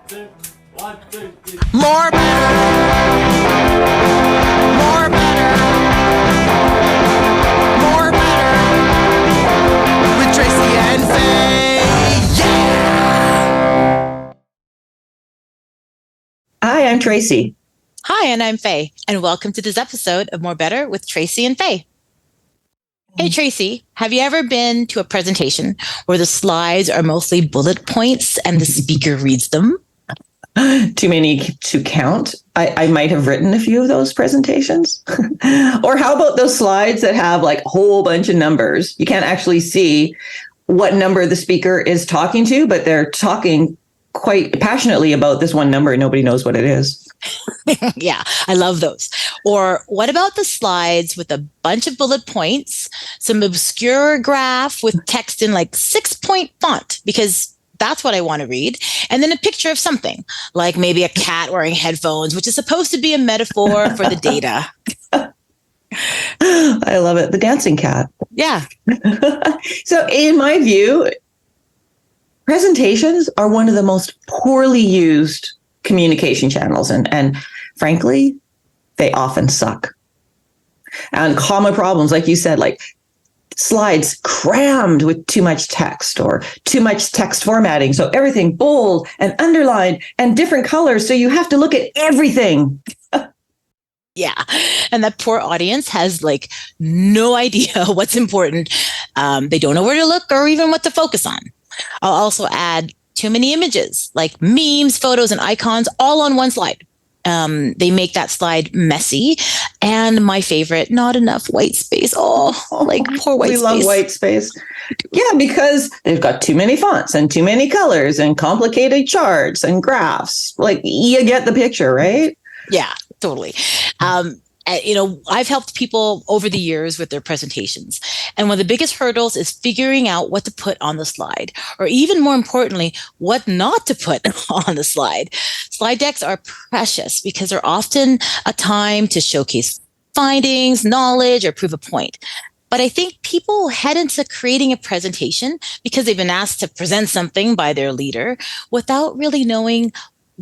two, one, two, three. More better. More better. More better. With Tracy and Faye. Yeah! Hi, I'm Tracy. Hi, and I'm Faye, and welcome to this episode of More Better with Tracy and Faye. Hey, Tracy, have you ever been to a presentation where the slides are mostly bullet points and the speaker reads them? Too many to count. I might have written a few of those presentations. Or how about those slides that have like a whole bunch of numbers? You can't actually see what number the speaker is talking to, but they're talking quite passionately about this one number and nobody knows what it is. Yeah, I love those. Or what about the slides with a bunch of bullet points, some obscure graph with text in like 6-point font, because that's what I want to read, and then a picture of something, like maybe a cat wearing headphones, which is supposed to be a metaphor for the data. I love it. The dancing cat. Yeah. So in my view, presentations are one of the most poorly used communication channels. And frankly, they often suck. And common problems, like you said, like slides crammed with too much text or too much text formatting. So everything bold and underlined and different colors. So you have to look at everything. Yeah. And that poor audience has like no idea what's important. They don't know where to look or even what to focus on. I'll also add too many images, like memes, photos, and icons all on one slide. They make that slide messy. And my favorite, not enough white space. Oh, like poor white space. We love white space. Yeah, because they've got too many fonts and too many colors and complicated charts and graphs. Like, you get the picture, right? Yeah, totally. I've helped people over the years with their presentations. And one of the biggest hurdles is figuring out what to put on the slide, or even more importantly, what not to put on the slide. Slide decks are precious because they're often a time to showcase findings, knowledge, or prove a point. But I think people head into creating a presentation because they've been asked to present something by their leader without really knowing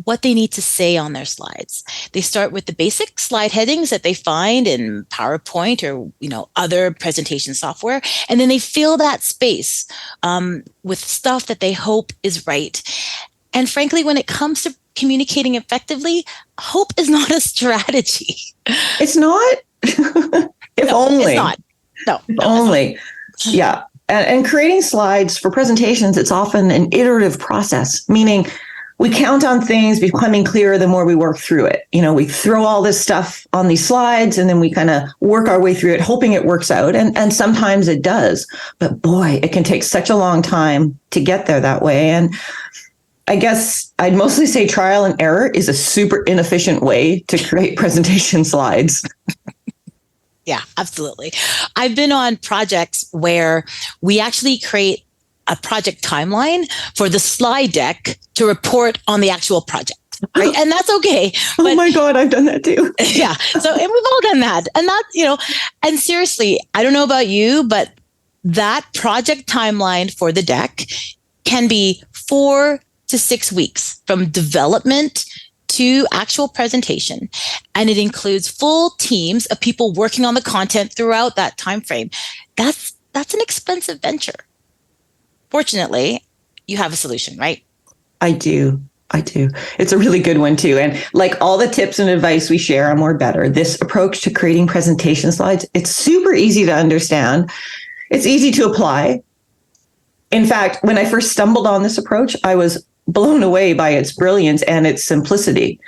what they need to say on their slides. They start with the basic slide headings that they find in PowerPoint or, other presentation software. And then they fill that space with stuff that they hope is right. And frankly, when it comes to communicating effectively, hope is not a strategy. It's not? If no, only. It's not. No. Only. Yeah. And creating slides for presentations, it's often an iterative process, meaning we count on things becoming clearer the more we work through it. We throw all this stuff on these slides and then we kind of work our way through it, hoping it works out. And sometimes it does. But boy, it can take such a long time to get there that way. And I guess I'd mostly say trial and error is a super inefficient way to create presentation slides. Yeah, absolutely. I've been on projects where we actually create a project timeline for the slide deck to report on the actual project. Right. And that's okay. But, oh my God, I've done that too. Yeah. So, and we've all done that. And that, and seriously, I don't know about you, but that project timeline for the deck can be 4 to 6 weeks from development to actual presentation. And it includes full teams of people working on the content throughout that time frame. That's an expensive venture. Fortunately, you have a solution, right? I do. It's a really good one too. And like all the tips and advice we share on More Better, this approach to creating presentation slides, it's super easy to understand. It's easy to apply. In fact, when I first stumbled on this approach, I was blown away by its brilliance and its simplicity,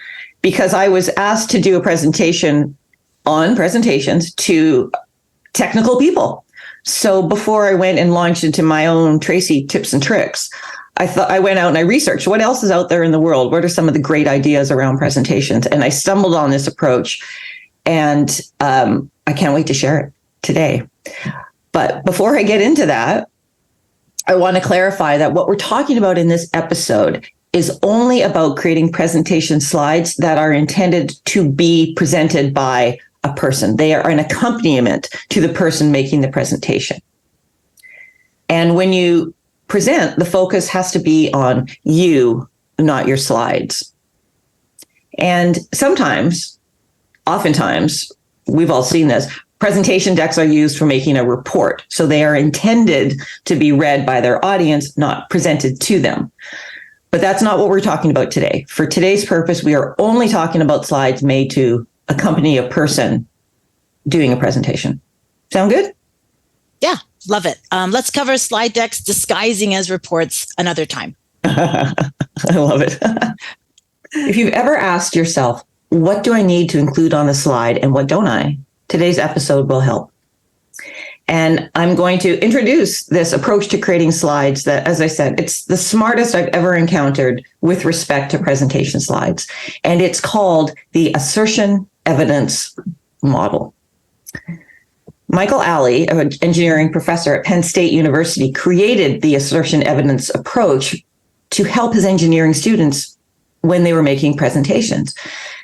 because I was asked to do a presentation on presentations to technical people. So before I went and launched into my own Tracy tips and tricks, I went out and I researched what else is out there in the world. What are some of the great ideas around presentations? And I stumbled on this approach, and I can't wait to share it today. But before I get into that, I want to clarify that what we're talking about in this episode is only about creating presentation slides that are intended to be presented by a person. They are an accompaniment to the person making the presentation. And when you present, the focus has to be on you not your slides. And oftentimes, we've all seen this, presentation decks are used for making a report. So they are intended to be read by their audience, not presented to them. But that's not what we're talking about today. For today's purpose, we are only talking about slides made to accompany a person doing a presentation. Sound good? Yeah, love it. Let's cover slide decks disguising as reports another time. I love it. If you've ever asked yourself, what do I need to include on the slide and what don't I? Today's episode will help. And I'm going to introduce this approach to creating slides that, as I said, it's the smartest I've ever encountered with respect to presentation slides. And it's called the Assertion-Evidence model. Michael Alley, an engineering professor at Penn State University, created the Assertion-Evidence approach to help his engineering students when they were making presentations.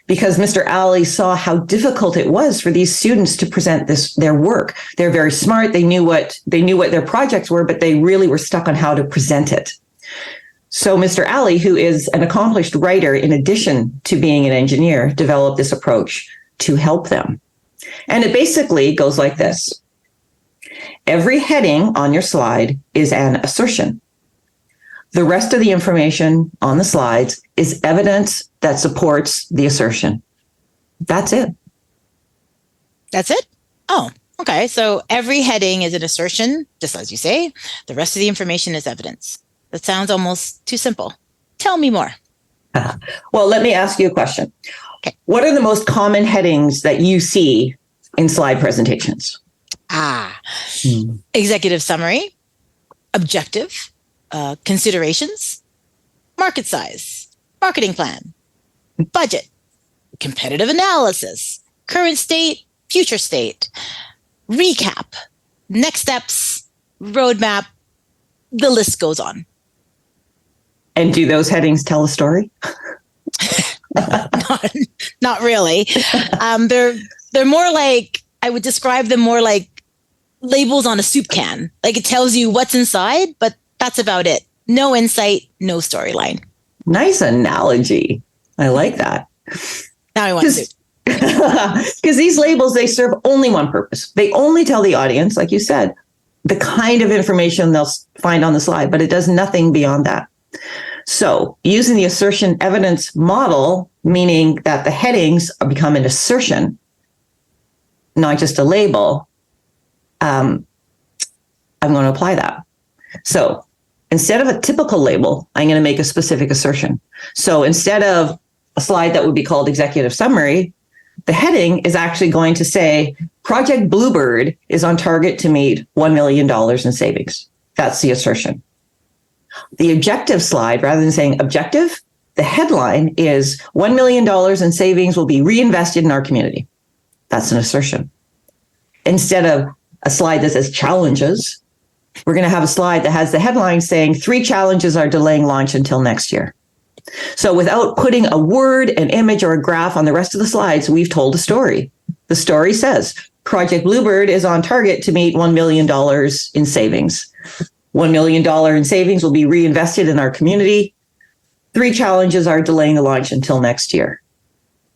Because Mr. Alley saw how difficult it was for these students to present their work. They're very smart. They knew what their projects were, but they really were stuck on how to present it. So Mr. Alley, who is an accomplished writer in addition to being an engineer, developed this approach to help them. And it basically goes like this. Every heading on your slide is an assertion. The rest of the information on the slides is evidence that supports the assertion. That's it. That's it? Oh, okay. So every heading is an assertion, just as you say. The rest of the information is evidence. That sounds almost too simple. Tell me more. Well, let me ask you a question. Okay. What are the most common headings that you see in slide presentations? Executive summary, objective, considerations, market size, marketing plan, budget, competitive analysis, current state, future state, recap, next steps, roadmap, the list goes on. And do those headings tell a story? Not really. They're more like, I would describe them more like labels on a soup can. Like it tells you what's inside, but that's about it. No insight, no storyline. Nice analogy. I like that. Now I want to. Because these labels, they serve only one purpose. They only tell the audience, like you said, the kind of information they'll find on the slide, but it does nothing beyond that. So using the assertion evidence model, meaning that the headings become an assertion, not just a label, I'm going to apply that. So instead of a typical label, I'm going to make a specific assertion. So instead of a slide that would be called executive summary, the heading is actually going to say, Project Bluebird is on target to meet $1 million in savings. That's the assertion. The objective slide, rather than saying objective, the headline is $1 million in savings will be reinvested in our community. That's an assertion. Instead of a slide that says challenges, we're going to have a slide that has the headline saying 3 challenges are delaying launch until next year. So without putting a word, an image, or a graph on the rest of the slides, we've told a story. The story says Project Bluebird is on target to meet $1 million in savings. $1 million in savings will be reinvested in our community. 3 challenges are delaying the launch until next year.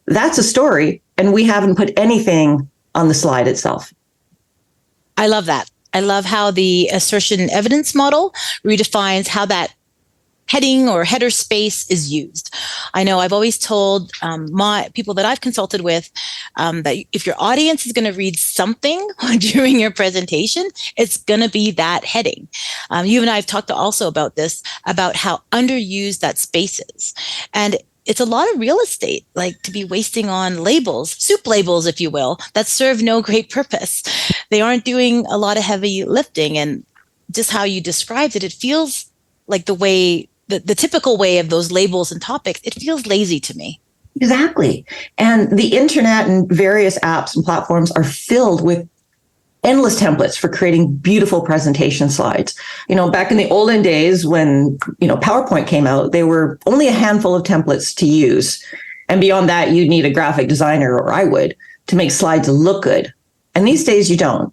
That's a story, and we haven't put anything on the slide itself. I love that. I love how the assertion evidence model redefines how that heading or header space is used. I know I've always told my people that I've consulted with that if your audience is going to read something during your presentation, it's going to be that heading. You and I have talked also about this, about how underused that space is. And it's a lot of real estate, like to be wasting on labels, soup labels, if you will, that serve no great purpose. They aren't doing a lot of heavy lifting. And just how you described it, it feels like the typical way of those labels and topics, it feels lazy to me. Exactly. And the internet and various apps and platforms are filled with endless templates for creating beautiful presentation slides. You know, back in the olden days when, PowerPoint came out, there were only a handful of templates to use. And beyond that, you'd need a graphic designer, or I would, to make slides look good. And these days you don't.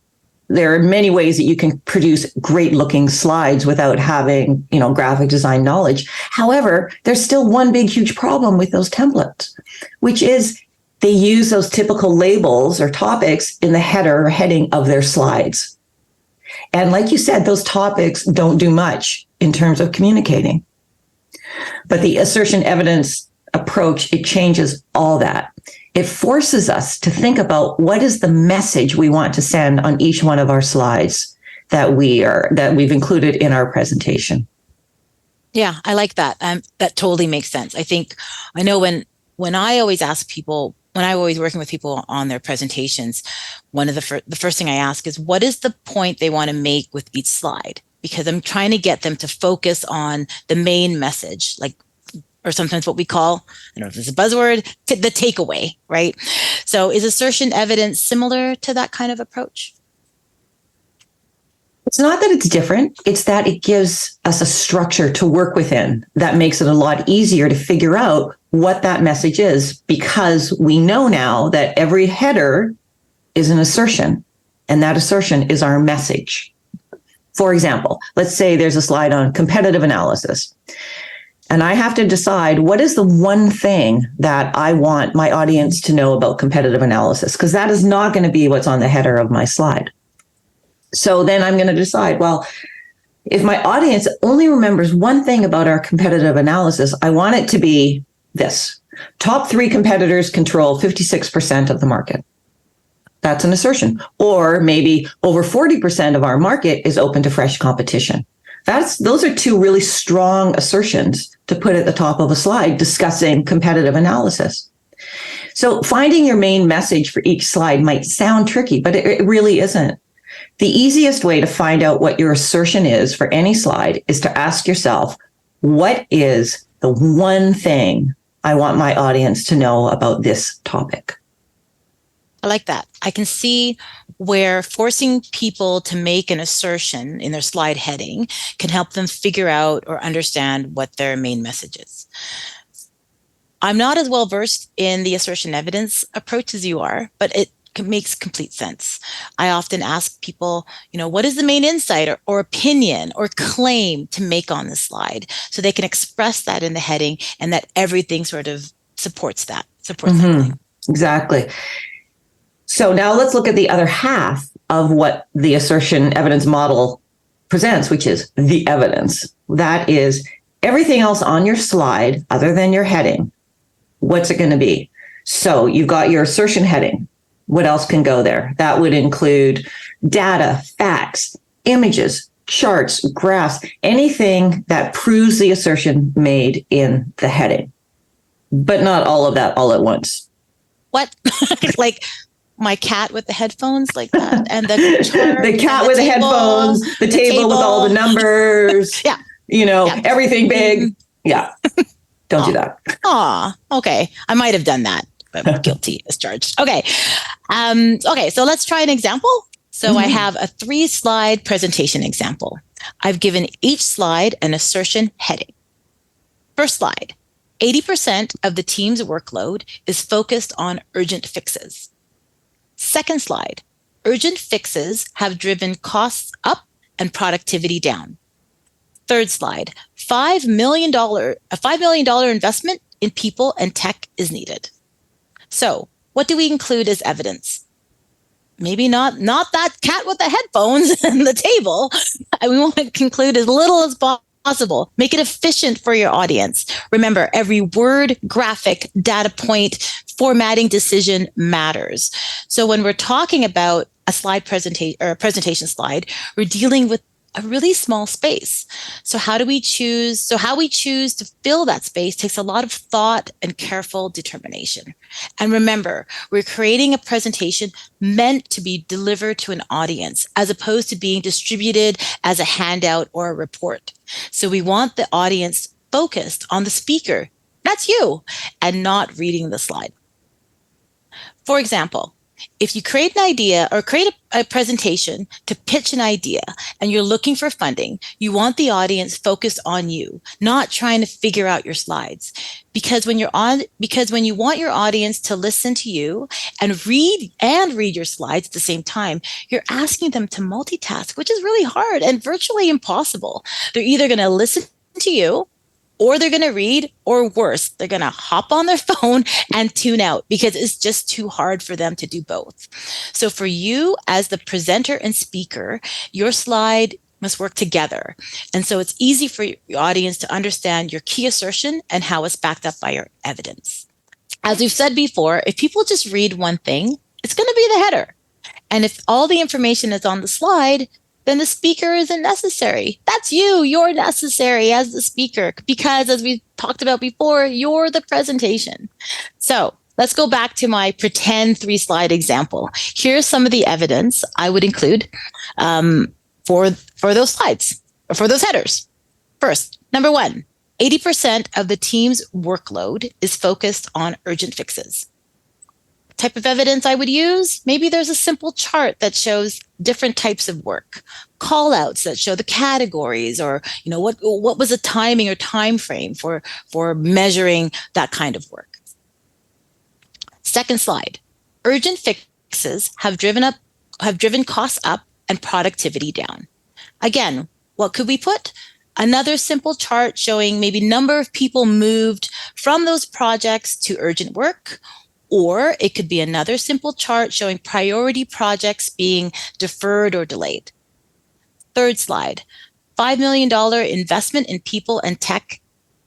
there are many ways that you can produce great looking slides without having, graphic design knowledge. However, there's still one big, huge problem with those templates, which is they use those typical labels or topics in the header or heading of their slides. And like you said, those topics don't do much in terms of communicating. But the assertion evidence approach, it changes all that. It forces us to think about what is the message we want to send on each one of our slides that we've included in our presentation. Yeah, I like that. That totally makes sense. I know when I always ask people, when I'm always working with people on their presentations, one of the first thing I ask is, what is the point they want to make with each slide? Because I'm trying to get them to focus on the main message, or sometimes what we call, I don't know if it's a buzzword, the takeaway, right? So is assertion evidence similar to that kind of approach? It's not that it's different. It's that it gives us a structure to work within that makes it a lot easier to figure out what that message is, because we know now that every header is an assertion, and that assertion is our message. For example, let's say there's a slide on competitive analysis. And I have to decide what is the one thing that I want my audience to know about competitive analysis, because that is not going to be what's on the header of my slide. So then I'm going to decide, well, if my audience only remembers one thing about our competitive analysis, I want it to be this: top 3 competitors control 56% of the market. That's an assertion. Or maybe over 40% of our market is open to fresh competition. Those are 2 really strong assertions to put at the top of a slide discussing competitive analysis. So finding your main message for each slide might sound tricky, but it really isn't. The easiest way to find out what your assertion is for any slide is to ask yourself, what is the one thing I want my audience to know about this topic? I like that. I can see where forcing people to make an assertion in their slide heading can help them figure out or understand what their main message is. I'm not as well versed in the assertion evidence approach as you are, but it makes complete sense. I often ask people, what is the main insight or opinion or claim to make on the slide, so they can express that in the heading and that everything sort of supports that claim. Exactly. So now let's look at the other half of what the assertion evidence model presents, which is the evidence. That is everything else on your slide other than your heading. What's it going to be? So you've got your assertion heading. What else can go there? That would include data, facts, images, charts, graphs, anything that proves the assertion made in the heading. But not all of that all at once. What? Like my cat with the headphones, like that, and the chart, the cat with the headphones, the table with all the numbers. Yeah. Everything big. Yeah. Don't do that. Okay. I might have done that, but guilty as charged. Okay. So let's try an example. So I have a 3-slide presentation example. I've given each slide an assertion heading. First slide, 80% of the team's workload is focused on urgent fixes. Second slide, urgent fixes have driven costs up and productivity down. Third slide, a $5 million investment in people and tech is needed. So what do we include as evidence? Maybe not that cat with the headphones and the table. We want to include as little as possible. Make it efficient for your audience. Remember, every word, graphic, data point, formatting decision matters. So when we're talking about a slide presentation or a presentation slide, we're dealing with a really small space. So how we choose to fill that space takes a lot of thought and careful determination. And remember, we're creating a presentation meant to be delivered to an audience as opposed to being distributed as a handout or a report. So we want the audience focused on the speaker, that's you, and not reading the slide. For example, if you create an idea or create a presentation to pitch an idea and you're looking for funding, you want the audience focused on you, not trying to figure out your slides. Because when you want your audience to listen to you and read your slides at the same time, you're asking them to multitask, which is really hard and virtually impossible. They're either going to listen to you, or they're going to read, or worse, they're going to hop on their phone and tune out because it's just too hard for them to do both. So for you as the presenter and speaker, your slide must work together. And so it's easy for your audience to understand your key assertion and how it's backed up by your evidence. As we've said before, if people just read one thing, it's going to be the header. And if all the information is on the slide, then the speaker isn't necessary. That's you. You're necessary as the speaker because, as we talked about before, you're the presentation. So let's go back to my pretend 3-slide example. Here's some of the evidence I would include for those slides, or for those headers. First, number 1, 80% of the team's workload is focused on urgent fixes. Type of evidence I would use, maybe there's a simple chart that shows different types of work, call outs that show the categories, or what was the timing or time frame for measuring that kind of work. Second slide, urgent fixes have driven costs up and productivity down. Again, what could we put? Another simple chart showing maybe number of people moved from those projects to urgent work. Or it could be another simple chart showing priority projects being deferred or delayed. Third slide, $5 million investment in people and tech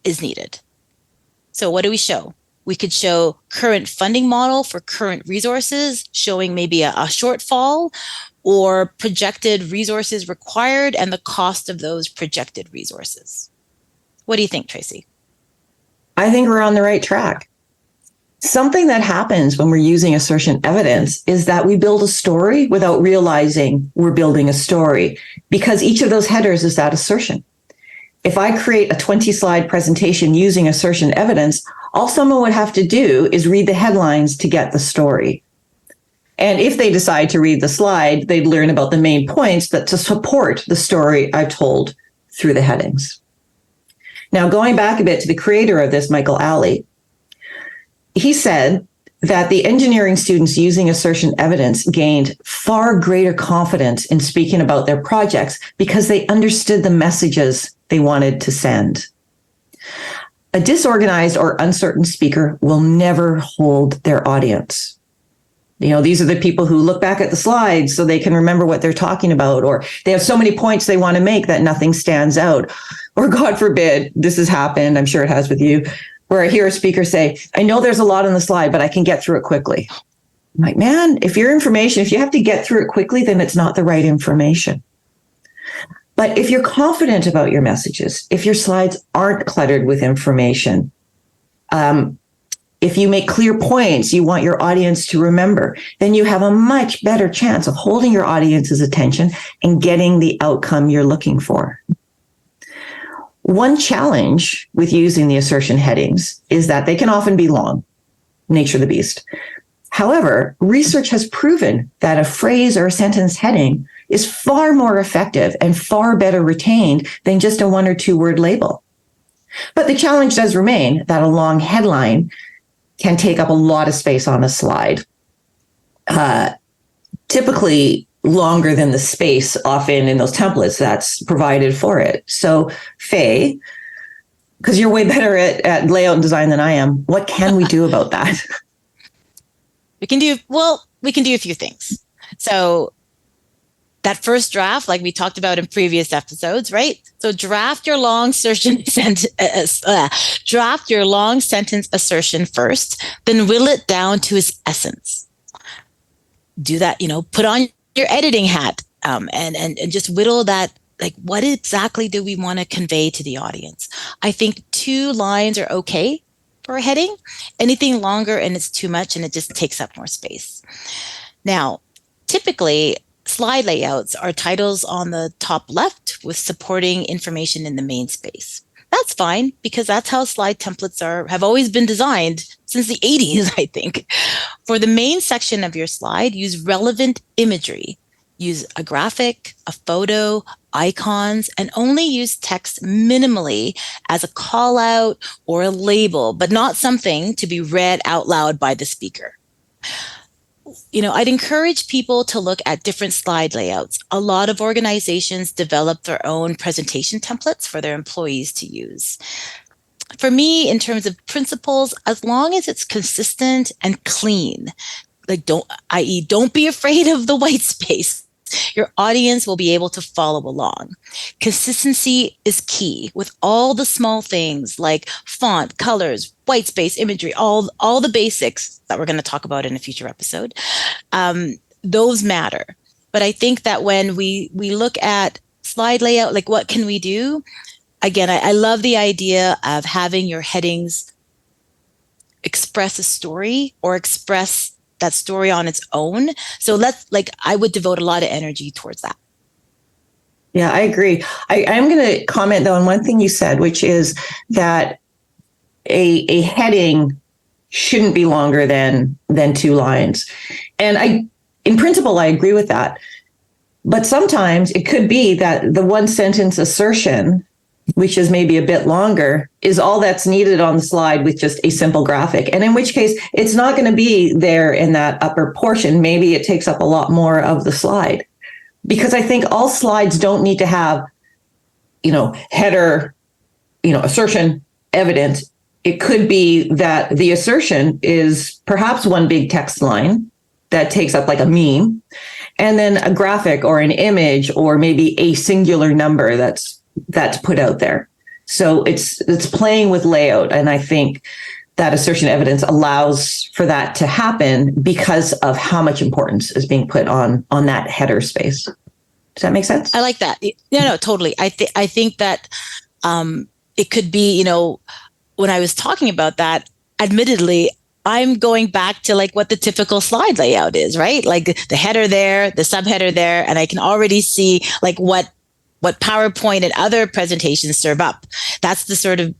is needed. So what do we show? We could show current funding model for current resources, showing maybe a shortfall, or projected resources required and the cost of those projected resources. What do you think, Tracy? I think we're on the right track. Something that happens when we're using assertion evidence is that we build a story without realizing we're building a story, because each of those headers is that assertion. If I create a 20-slide presentation using assertion evidence, all someone would have to do is read the headlines to get the story. And if they decide to read the slide, they'd learn about the main points that to support the story I've told through the headings. Now, going back a bit to the creator of this, Michael Alley, he said that the engineering students using assertion evidence gained far greater confidence in speaking about their projects because they understood the messages they wanted to send. A disorganized or uncertain speaker will never hold their audience. These are the people who look back at the slides so they can remember what they're talking about, or they have so many points they want to make that nothing stands out. Or God forbid, this has happened, I'm sure it has with you, where I hear a speaker say, I know there's a lot on the slide, but I can get through it quickly. I'm like, man, if you have to get through it quickly, then it's not the right information. But if you're confident about your messages, if your slides aren't cluttered with information, if you make clear points you want your audience to remember, then you have a much better chance of holding your audience's attention and getting the outcome you're looking for. One challenge with using the assertion headings is that they can often be long, nature of the beast. However, research has proven that a phrase or a sentence heading is far more effective and far better retained than just a 1 or 2 word label. But the challenge does remain that a long headline can take up a lot of space on a slide, typically longer than the space often in those templates that's provided for it. So, Faye, because you're way better at layout and design than I am, what can we do about that? We can do a few things. So that first draft, like we talked about in previous episodes, right? So draft your long sentence assertion first, then whittle it down to its essence. Do that, put on your editing hat, and just whittle that, like, what exactly do we want to convey to the audience? I think 2 lines are okay for a heading. Anything longer and it's too much and it just takes up more space. Now, typically, slide layouts are titles on the top left with supporting information in the main space. That's fine, because that's how slide templates have always been designed since the 80s, I think. For the main section of your slide, use relevant imagery. Use a graphic, a photo, icons, and only use text minimally as a call out or a label, but not something to be read out loud by the speaker. I'd encourage people to look at different slide layouts. A lot of organizations develop their own presentation templates for their employees to use. For me, in terms of principles, as long as it's consistent and clean, don't be afraid of the white space. Your audience will be able to follow along. Consistency is key with all the small things like font, colors, white space, imagery, all the basics that we're going to talk about in a future episode. Those matter. But I think that when we look at slide layout, like what can we do? Again, I love the idea of having your headings express a story or express that story on its own. So I would devote a lot of energy towards that. Yeah, I agree. I'm going to comment though on one thing you said, which is that a heading shouldn't be longer than 2 lines. And in principle, I agree with that. But sometimes it could be that the one sentence assertion, which is maybe a bit longer, is all that's needed on the slide with just a simple graphic. And in which case, it's not going to be there in that upper portion. Maybe it takes up a lot more of the slide. Because I think all slides don't need to have, header, assertion, evidence. It could be that the assertion is perhaps one big text line that takes up like a meme, and then a graphic or an image or maybe a singular number that's put out there. So it's playing with layout. And I think that assertion evidence allows for that to happen because of how much importance is being put on that header space. Does that make sense? I like that. No, totally. I think that it could be, when I was talking about that, admittedly, I'm going back to like what the typical slide layout is, right? Like the header there, the subheader there, and I can already see like what PowerPoint and other presentations serve up. That's the sort of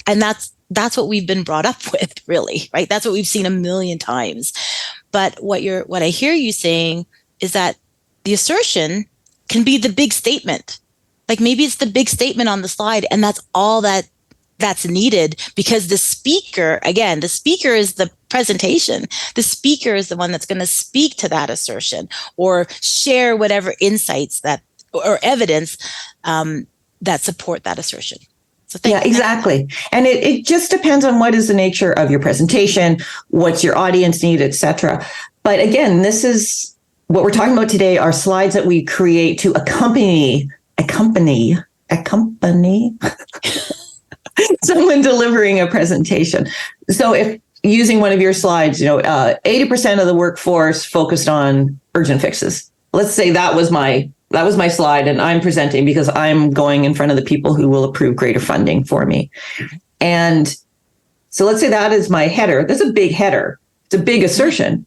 and that's what we've been brought up with, really, right? That's what we've seen a million times. But what I hear you saying is that the assertion can be the big statement. Like maybe it's the big statement on the slide, and that's all that's needed, because the speaker is the presentation. The speaker is the one that's going to speak to that assertion or share whatever insights or evidence that support that assertion. So yeah, exactly. And it just depends on what is the nature of your presentation, what's your audience need, etc. But again, this is what we're talking about today are slides that we create to accompany someone delivering a presentation. So if using one of your slides, 80% of the workforce focused on urgent fixes. Let's say that was my slide, and I'm presenting because I'm going in front of the people who will approve greater funding for me. And so let's say that is my header. That's a big header. It's a big assertion,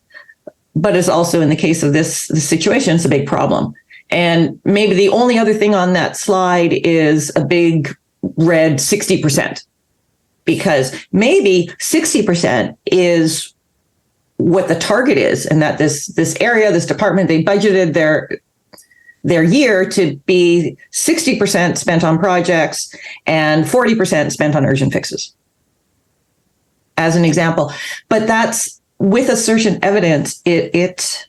but it's also, in the case of this situation, it's a big problem. And maybe the only other thing on that slide is a big red 60%, because maybe 60% is what the target is, and that this area, this department, they budgeted their year to be 60% spent on projects and 40% spent on urgent fixes, as an example. But that's with assertion evidence, it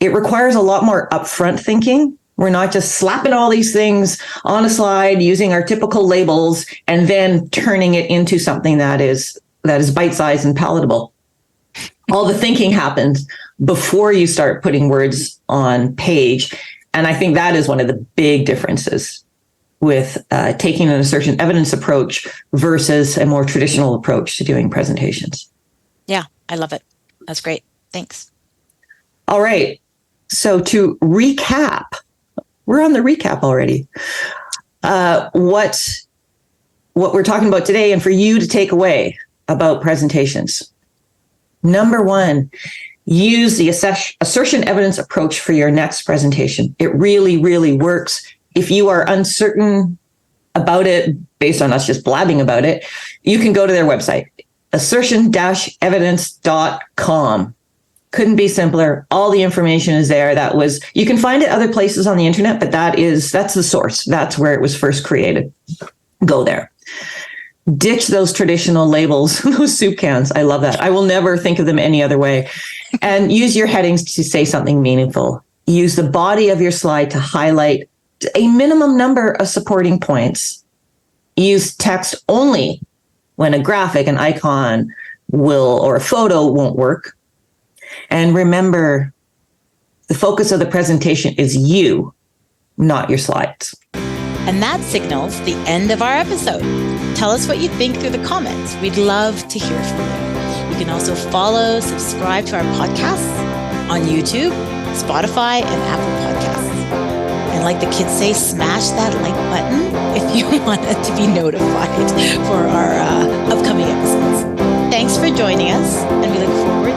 requires a lot more upfront thinking. We're not just slapping all these things on a slide using our typical labels and then turning it into something that is bite-sized and palatable. All the thinking happens before you start putting words on page. And I think that is one of the big differences with taking an assertion evidence approach versus a more traditional approach to doing presentations. Yeah, I love it. That's great. Thanks. All right. So to recap, we're on the recap already. What we're talking about today, and for you to take away about presentations. Number one, use the assertion evidence approach for your next presentation. It really, really works. If you are uncertain about it based on us just blabbing about it, you can go to their website, assertion-evidence.com. Couldn't be simpler. All the information is there. You can find it other places on the internet, but that's the source. That's where it was first created. Go there. Ditch those traditional labels, those soup cans. I love that. I will never think of them any other way. And use your headings to say something meaningful. Use the body of your slide to highlight a minimum number of supporting points. Use text only when a graphic, an icon or a photo won't work. And remember, the focus of the presentation is you, not your slides. And that signals the end of our episode. Tell us what you think through the comments. We'd love to hear from you. You can also subscribe to our podcasts on YouTube, Spotify, and Apple Podcasts. And like the kids say, smash that like button if you want to be notified for our upcoming episodes. Thanks for joining us, and we look forward